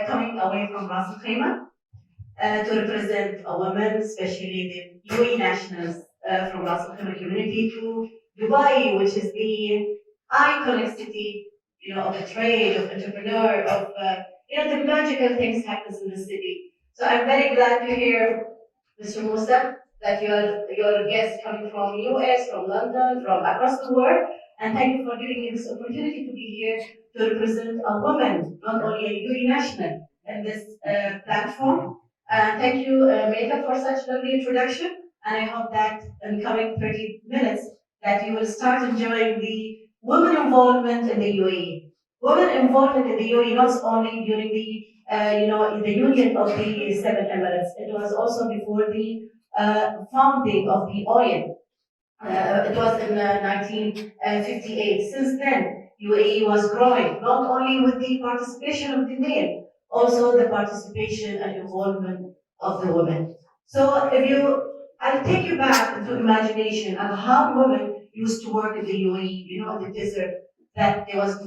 coming away from Ras Al Khaimah to represent a woman, especially the UAE nationals from Ras Al Khaimah community, to Dubai, which is the iconic city, of the trade, of entrepreneur, of the magical things happens in the city. So I'm very glad to hear, Mr. Musa, that you're a guest coming from US, from London, from across the world, and thank you for giving me this opportunity to be here to represent a woman, not only a UAE national, in this platform. Thank you, Mega, for such lovely introduction, and I hope that in coming 30 minutes that you will start enjoying the women involvement in the UAE. Women involvement in the UAE not only during the in the union of the Seven Emirates. It was also before the founding of the oil. It was in 1958. Since then, UAE was growing, not only with the participation of the male, also the participation and involvement of the women. So I'll take you back into imagination of how women used to work in the UAE, in the desert, that there was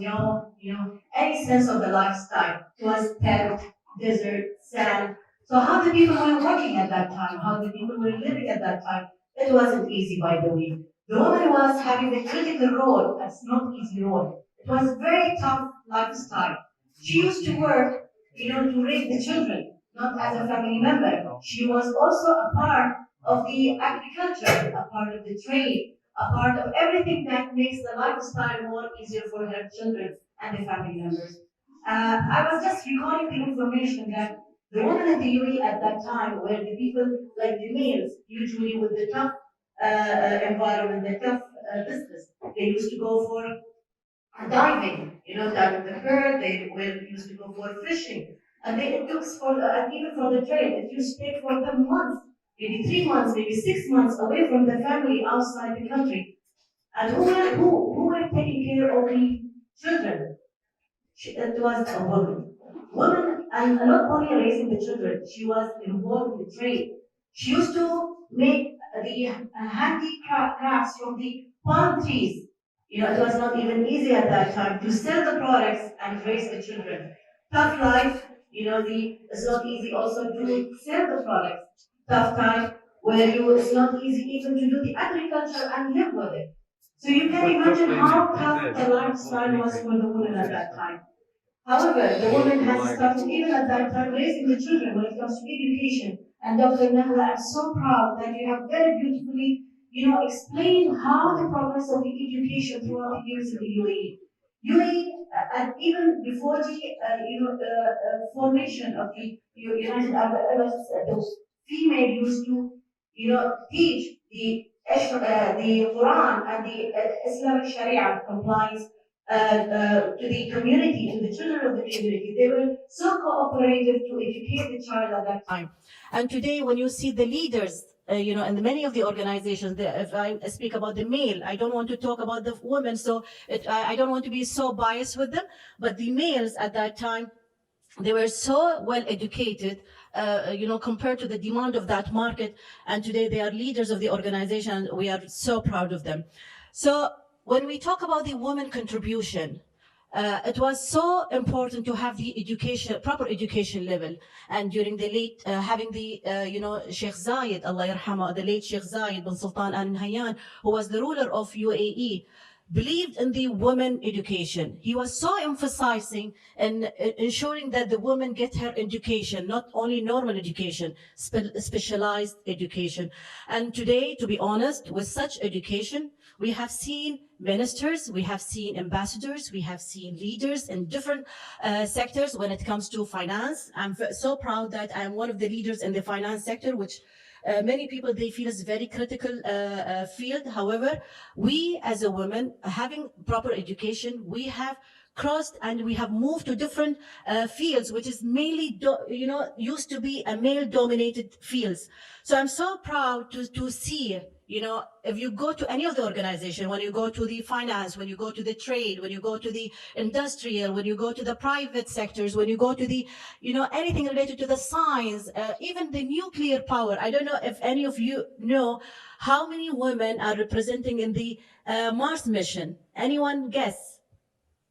any sense of the lifestyle. It was tent, desert, sand. So how the people were working at that time, how the people were living at that time, it wasn't easy, by the way. The woman was having a critical role. That's not easy role. It was a very tough lifestyle. She used to work, to raise the children, not as a family member. She was also a part of the agriculture, a part of the trade, a part of everything that makes the lifestyle more easier for her children and the family members. I was just recalling the information that the women in the UAE at that time were the people like the males, usually with the tough environment, the tough business. They used to go for diving, diving the pearl. They were used to go for fishing, and it took for and even for the trade. It used to take for them months, maybe 3 months, maybe 6 months away from the family outside the country. And who were taking care of the children? It was a woman. Woman, and not only raising the children, she was involved in the trade. She used to make the handicrafts from the palm trees. It was not even easy at that time to sell the products and raise the children. Tough life, it's not easy also to sell the products. Tough time where it's not easy even to do the agriculture and live with it. So you can imagine how tough the lifestyle was for the woman at that time. However, the woman has started even at that time raising the children when it comes to education. And Dr. Nahla, I'm so proud that you have very beautifully, explained how the progress of the education throughout the years in the UAE. UAE, and even before the, formation of the United Arab Emirates, the female used to, teach the Quran and the Islamic Sharia compliance to the community, to the children of the community. They were so cooperative to educate the child at that time. And today, when you see the leaders, and many of the organizations, if I speak about the male, I don't want to talk about the women, so I don't want to be so biased with them, but the males at that time, they were so well educated, compared to the demand of that market. And today they are leaders of the organization. We are so proud of them. So when we talk about the women contribution, it was so important to have the education, proper education level. And during the late, having the, Sheikh Zayed, Allah yarhamah, the late Sheikh Zayed bin Sultan Al Nahyan, who was the ruler of UAE, believed in the women education. He was so emphasizing and ensuring that the women get her education, not only normal education, specialized education. And today, to be honest, with such education, we have seen ministers, we have seen ambassadors, we have seen leaders in different sectors when it comes to finance. I'm so proud that I'm one of the leaders in the finance sector, which many people, they feel is a very critical field. However, we as a woman, having proper education, we have crossed and we have moved to different fields, which is mainly, used to be a male-dominated fields. So I'm so proud to see, if you go to any of the organization, when you go to the finance, when you go to the trade, when you go to the industrial, when you go to the private sectors, when you go to the, anything related to the science, even the nuclear power. I don't know if any of you know how many women are representing in the Mars mission. Anyone guess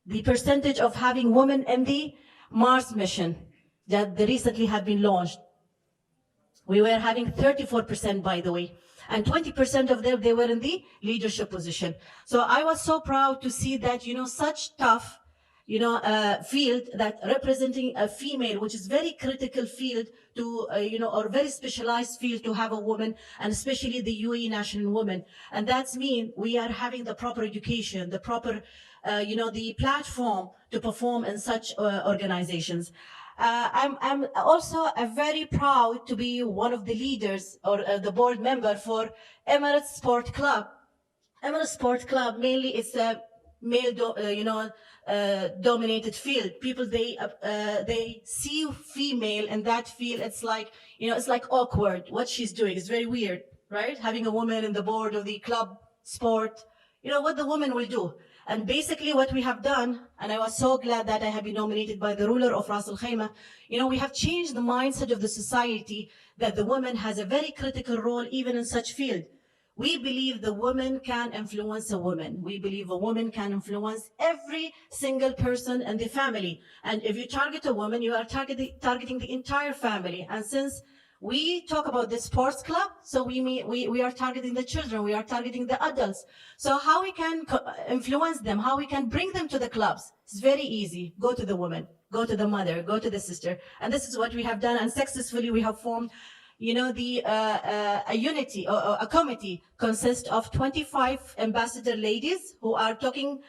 the percentage of having women in the Mars mission? that they recently have been launched. We were having 34%, by the way, and 20% of them, they were in the leadership position. So I was so proud to see that, such tough, field that representing a female, which is very critical field to, or very specialized field to have a woman, and especially the UAE national woman. And that's mean we are having the proper education, the proper, the platform to perform in such organizations. I'm also very proud to be one of the leaders or the board member for Emirates Sport Club. Emirates Sport Club mainly is a male, dominated field. People they see female in that field. It's like it's like awkward. What she's doing is very weird, right? Having a woman in the board of the club sport. What the woman will do. And basically what we have done, and I was so glad that I have been nominated by the ruler of Ras Al Khaimah, we have changed the mindset of the society that the woman has a very critical role even in such field. We believe the woman can influence a woman. We believe a woman can influence every single person in the family. And if you target a woman, you are targeting the entire family. And since we talk about the sports club, so we are targeting the children, we are targeting the adults. So how we can influence them, how we can bring them to the clubs? It's very easy. Go to the woman, go to the mother, go to the sister. And this is what we have done, and successfully we have formed a unity or a committee consists of 25 ambassador ladies who are taking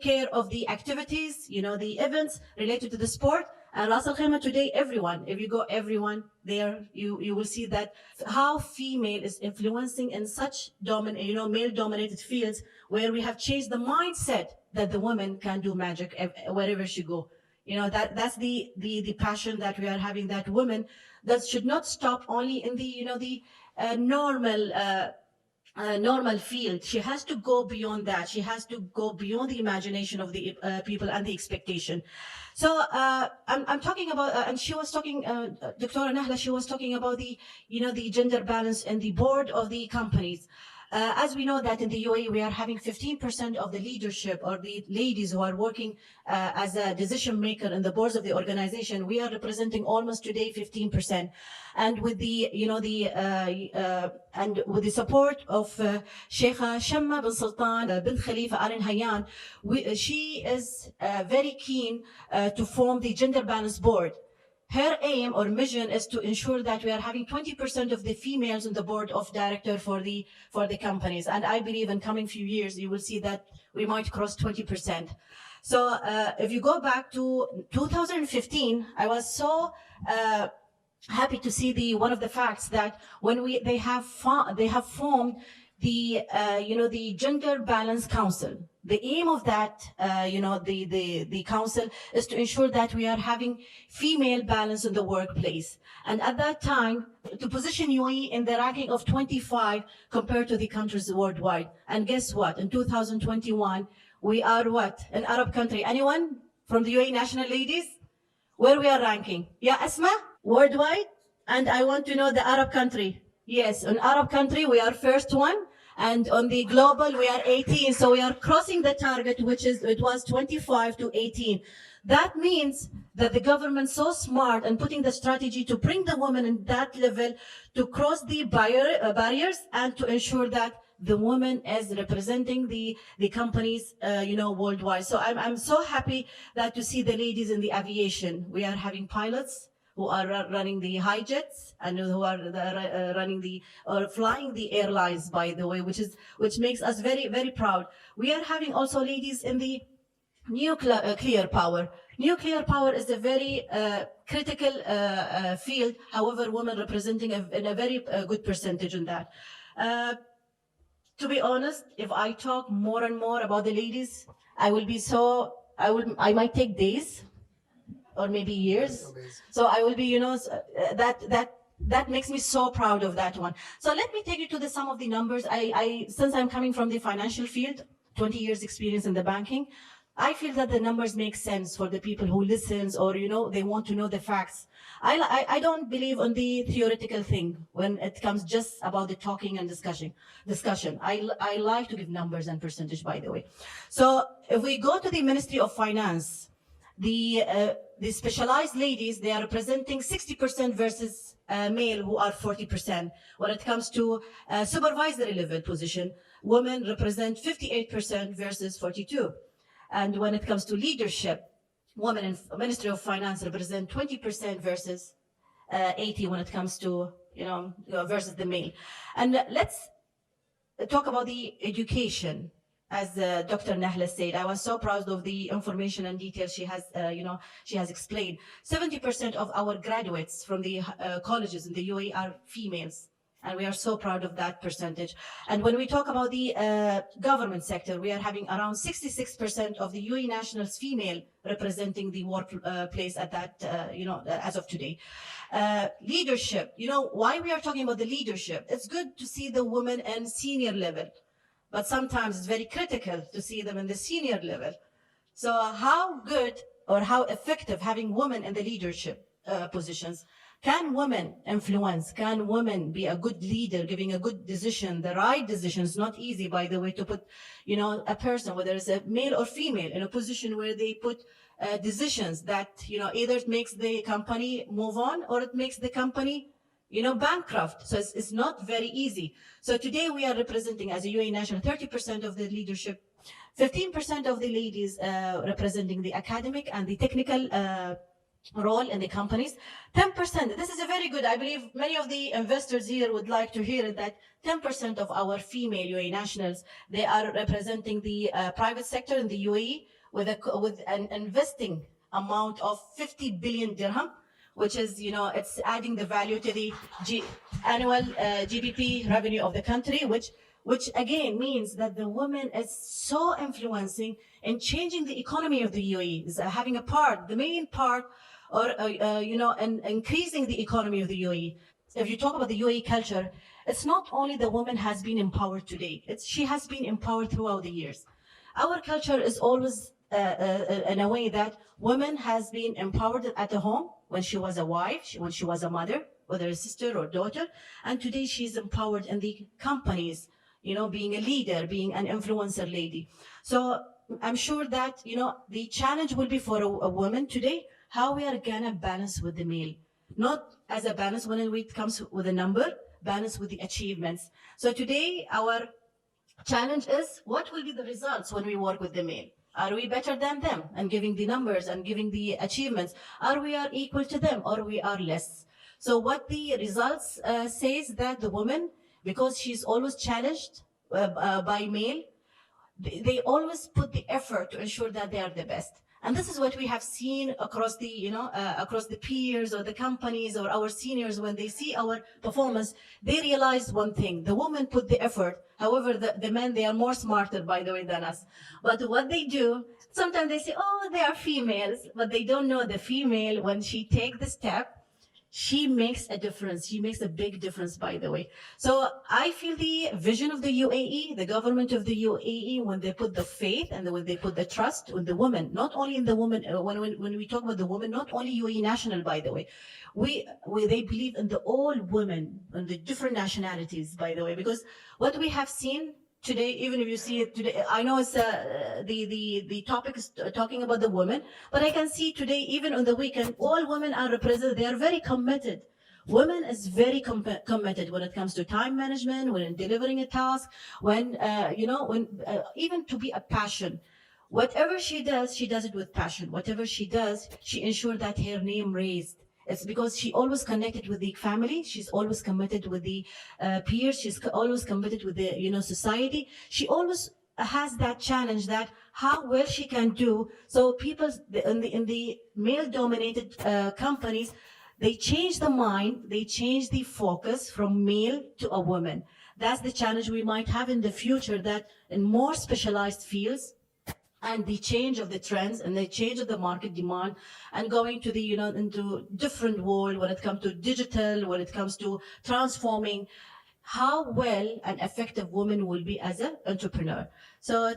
care of the activities, the events related to the sport. And Ras Al Khaimah today, everyone, if you go everyone there, you will see that how female is influencing in such male-dominated fields where we have changed the mindset that the woman can do magic wherever she go. That's the passion that we are having, that women that should not stop only in the normal field. She has to go beyond that. She has to go beyond the imagination of the people and the expectation. So I'm talking about, and she was talking, Dr. Nahla, she was talking about the gender balance in the board of the companies. As we know that in the UAE, we are having 15% of the leadership or the ladies who are working as a decision maker in the boards of the organization. We are representing almost today 15%. And with the, and with the support of Sheikha Shamma bin Sultan bin Khalifa Al Hayyan, she is very keen to form the gender balance board. Her aim or mission is to ensure that we are having 20% of the females on the board of director for the companies. And I believe in coming few years, you will see that we might cross 20%. So if you go back to 2015, I was so happy to see one of the facts that when they have formed the the Gender Balance Council. The aim of that, the council is to ensure that we are having female balance in the workplace. And at that time, to position UAE in the ranking of 25 compared to the countries worldwide. And guess what? In 2021, we are what? An Arab country. Anyone from the UAE national ladies? Where we are ranking? Yeah, Asma? Worldwide? And I want to know the Arab country. Yes, an Arab country, we are first one. And on the global, we are 18. So we are crossing the target, it was 25 to 18. That means that the government so smart and putting the strategy to bring the woman in that level to cross the barriers and to ensure that the woman is representing the companies, worldwide. So I'm so happy that to see the ladies in the aviation. We are having pilots who are running the high jets and who are running or flying the airlines, by the way, which makes us very, very proud. We are having also ladies in the nuclear power. Nuclear power is a very critical field. However, women representing in a very good percentage in that. To be honest, if I talk more and more about the ladies, I might take days or maybe years. So I will be, that makes me so proud of that one. So let me take you to some of the numbers. Since I'm coming from the financial field, 20 years experience in the banking, I feel that the numbers make sense for the people who listens or, they want to know the facts. I don't believe on the theoretical thing when it comes just about the talking and discussion. I like to give numbers and percentage, by the way. So if we go to the Ministry of Finance, the the specialized ladies, they are representing 60% versus male who are 40%. When it comes to supervisory level position, women represent 58% versus 42. And when it comes to leadership, women in Ministry of Finance represent 20% versus 80 when it comes to, versus the male. And let's talk about the education. As Dr. Nahla said, I was so proud of the information and details she has explained. 70% of our graduates from the colleges in the UAE are females. And we are so proud of that percentage. And when we talk about the government sector, we are having around 66% of the UAE nationals female representing the workplace at that, as of today. Leadership, why we are talking about the leadership? It's good to see the women in senior level, but sometimes it's very critical to see them in the senior level. So how good or how effective having women in the leadership positions? Can women influence? Can women be a good leader, giving a good decision, the right decision? It's not easy, by the way, to put, a person, whether it's a male or female, in a position where they put decisions that, either it makes the company move on or it makes the company, bankrupt. So it's not very easy. So today we are representing, as a UAE national, 30% of the leadership, 15% of the ladies representing the academic and the technical role in the companies. 10%, this is a very good, I believe many of the investors here would like to hear it, that 10% of our female UAE nationals, they are representing the private sector in the UAE with an investing amount of 50 billion dirham, which is, it's adding the value to the annual GDP revenue of the country, which again means that the woman is so influencing in changing the economy of the UAE, is having a part, the main part, or and increasing the economy of the UAE. If you talk about the UAE culture, it's not only the woman has been empowered today, she has been empowered throughout the years. Our culture is always in a way that woman has been empowered at the home, when she was a wife, when she was a mother, whether a sister or daughter, and today she's empowered in the companies, being a leader, being an influencer lady. So I'm sure that, the challenge will be for a woman today, how we are gonna balance with the male. Not as a balance when it comes with a number, balance with the achievements. So today our challenge is, what will be the results when we work with the male? Are we better than them and giving the numbers and giving the achievements? Are we equal to them or we are less? So what the results says that the woman, because she's always challenged by male, they always put the effort to ensure that they are the best. And this is what we have seen across the, across the peers or the companies or our seniors. When they see our performance, they realize one thing: the women put the effort. However, the men, they are more smarter, by the way, than us. But what they do, sometimes they say, oh, they are females, but they don't know the female, when she takes the step, she makes a difference. She makes a big difference, by the way. So I feel the vision of the UAE, the government of the UAE, when they put the faith and when they put the trust in the woman, not only in the woman, when we talk about the woman, not only UAE national, by the way, they believe in the all women and the different nationalities, by the way, because what we have seen today, even if you see it today, I know it's the topic is talking about the women, but I can see today, even on the weekend, all women are represented. They are very committed. Women is very committed when it comes to time management, when delivering a task, when even to be a passion. Whatever she does it with passion. Whatever she does, she ensures that her name raised. It's because she always connected with the family. She's always committed with the peers. She's always committed with the society. She always has that challenge, that how well she can do. So people in the male-dominated companies, they change the mind. They change the focus from male to a woman. That's the challenge we might have in the future. That in more specialized fields, and the change of the trends and the change of the market demand, and going to the into different world when it comes to digital, when it comes to transforming, how well an effective woman will be as an entrepreneur. So